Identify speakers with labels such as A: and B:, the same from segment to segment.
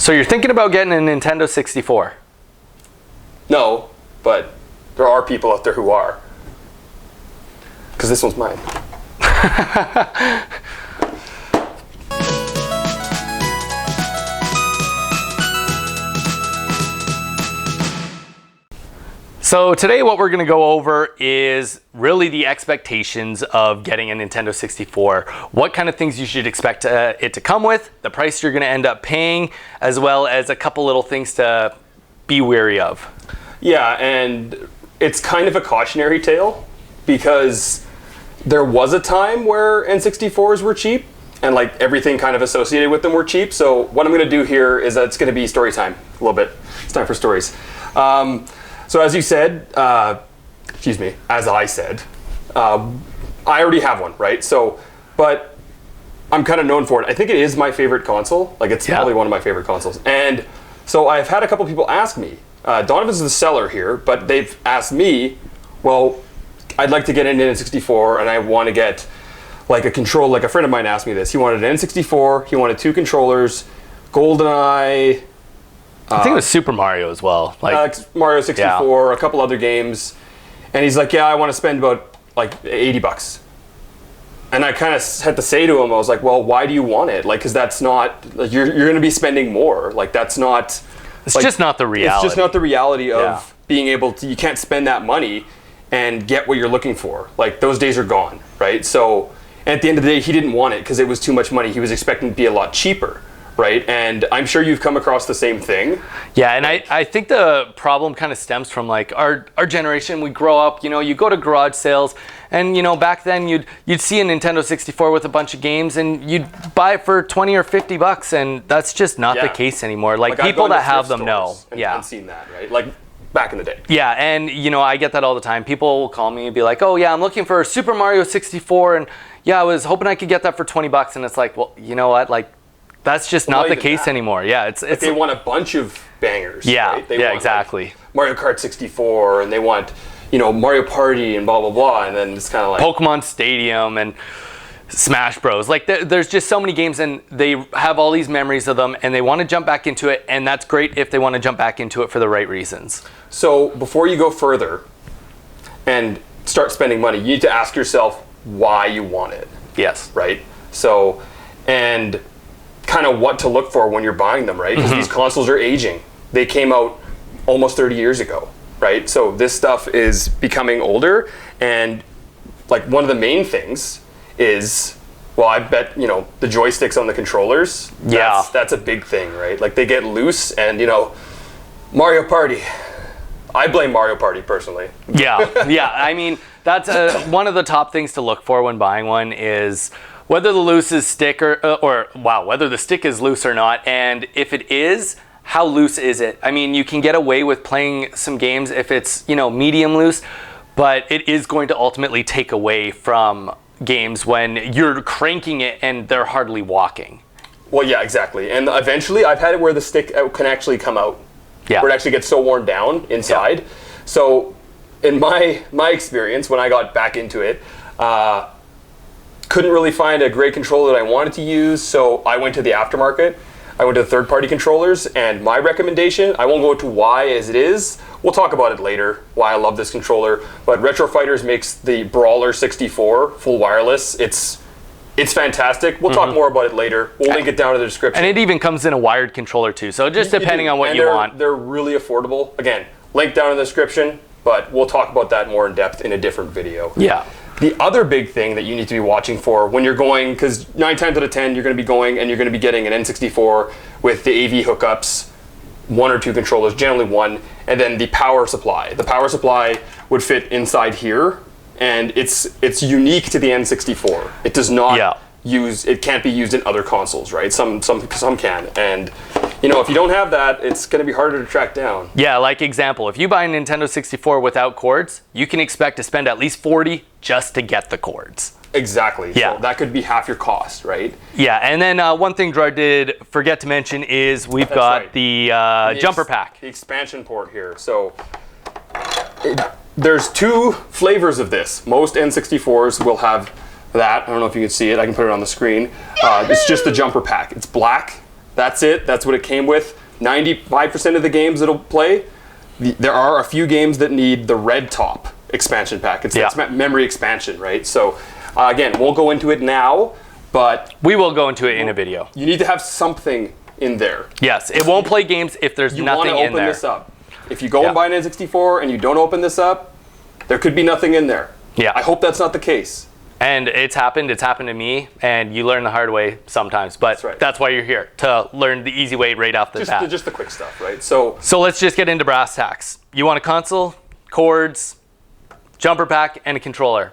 A: So you're thinking about getting a Nintendo 64?
B: No, but there are people out there who are. Because this one's mine.
A: So today what we're going to go over is really the expectations of getting a Nintendo 64, what kind of things you should expect it to come with, the price you're going to end up paying, as well as a couple little things to be wary of.
B: Yeah, and it's kind of a cautionary tale because there was a time where N64s were cheap and like everything kind of associated with them were cheap. So what I'm going to do here is that it's going to be story time a little bit. It's time for stories. So as you said, as I said, I already have one, right? So, but I'm kind of known for it. I think it is my favorite console. Like it's probably one of my favorite consoles. And so I've had a couple people ask me, Donovan's the seller here, but they've asked me, well, I'd like to get an N64 and I want to get like a control, like a friend of mine asked me this. He wanted an N64, he wanted 2 controllers, GoldenEye,
A: I think it was Super Mario as well.
B: Like Mario 64, a couple other games. And he's like, yeah, I want to spend about like $80. And I kind of had to say to him, I was like, well, why do you want it? Like, because that's not, like, you're going to be spending more. Like, that's not.
A: It's like, just not the reality.
B: It's just not the reality of being able to, you can't spend that money and get what you're looking for. Like, those days are gone, right? So, at the end of the day, he didn't want it because it was too much money. He was expecting to be a lot cheaper. Right, and I'm sure you've come across the same thing.
A: Yeah, and I think the problem kind of stems from like our generation. We grow up, you know, you go to garage sales, and you know back then you'd see a Nintendo 64 with a bunch of games, and you'd buy it for $20 or $50, and that's just not the case anymore. Like people that have them know.
B: And seen that, right? Like back in the day.
A: Yeah, and you know I get that all the time. People will call me and be like, "Oh yeah, I'm looking for a Super Mario 64, and yeah, I was hoping I could get that for $20," and it's like, well, you know what, like. That's just not the case anymore. Yeah, it's
B: they want a bunch of bangers.
A: Yeah,
B: right? They
A: want,
B: exactly. Like Mario Kart 64, and they want, you know, Mario Party and blah blah blah, and then it's kind of like
A: Pokemon Stadium and Smash Bros. Like there's just so many games, and they have all these memories of them, and they want to jump back into it, and that's great if they want to jump back into it for the right reasons.
B: So before you go further and start spending money, you need to ask yourself why you want it.
A: Yes.
B: Right. So and kind of what to look for when you're buying them, right? Because these consoles are aging. They came out almost 30 years ago, right? So this stuff is becoming older, and like one of the main things is, well, I bet, you know, the joysticks on the controllers, that's a big thing, right? Like they get loose, and you know, Mario Party, I blame Mario Party personally.
A: Yeah, I mean, that's one of the top things to look for when buying one is whether the loose stick whether the stick is loose or not, and if it is, how loose is it? I mean, you can get away with playing some games if it's, you know, medium loose, but it is going to ultimately take away from games when you're cranking it and they're hardly walking.
B: Well, yeah, exactly. And eventually, I've had it where the stick can actually come out.
A: Yeah.
B: Where it actually gets so worn down inside. Yeah. So, in my experience, when I got back into it, couldn't really find a great controller that I wanted to use, so I went to the aftermarket. I went to the third-party controllers, and my recommendation, I won't go into why as it is, we'll talk about it later, why I love this controller, but Retrofighters makes the Brawler 64 full wireless. It's fantastic. We'll talk more about it later. We'll link it down in the description.
A: And it even comes in a wired controller too, so just depending on what you want.
B: They're really affordable. Again, link down in the description, but we'll talk about that more in depth in a different video.
A: Yeah.
B: The other big thing that you need to be watching for when you're going, because 9 times out of 10 you're going to be going and you're going to be getting an N64 with the AV hookups, 1 or 2 controllers, generally 1, and then the power supply. The power supply would fit inside here, and it's unique to the N64. It does not it can't be used in other consoles, right? Some can, and you know, if you don't have that, it's going to be harder to track down.
A: Yeah, like example, if you buy a Nintendo 64 without cords, you can expect to spend at least $40 just to get the cords.
B: Exactly. Yeah. So that could be half your cost, right?
A: Yeah, and then one thing Gerard did forget to mention is we've got the jumper pack.
B: The expansion port here. So there's 2 flavors of this. Most N64s will have that. I don't know if you can see it. I can put it on the screen. It's just the jumper pack. It's black. That's it. That's what it came with. 95% of the games it'll play. There are a few games that need the red top expansion pack. It's memory expansion, right? So again, won't go into it now, but
A: we will go into it in a video.
B: You need to have something in there.
A: Yes, it won't play games if there's nothing in there. You want to open
B: this up. If you go and buy an N64 and you don't open this up, there could be nothing in there.
A: Yeah.
B: I hope that's not the case.
A: And it's happened to me, and you learn the hard way sometimes, but that's why you're here, to learn the easy way right off the bat.
B: Just the quick stuff, right? So
A: let's just get into brass tacks. You want a console, cords, jumper pack, and a controller.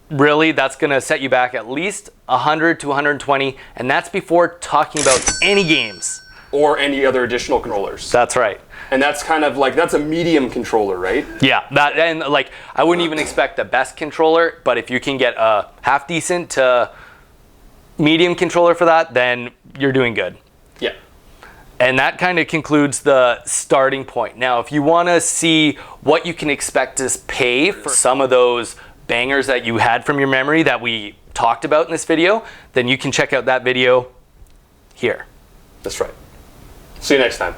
A: Really, that's gonna set you back at least 100 to 120, and that's before talking about any games.
B: Or any other additional controllers.
A: That's right.
B: And that's kind of like, that's a medium controller, right?
A: Yeah, and like, I wouldn't even expect the best controller, but if you can get a half decent to medium controller for that, then you're doing good.
B: Yeah.
A: And that kind of concludes the starting point. Now, if you want to see what you can expect to pay for some of those bangers that you had from your memory that we talked about in this video, then you can check out that video here.
B: That's right. See you next time.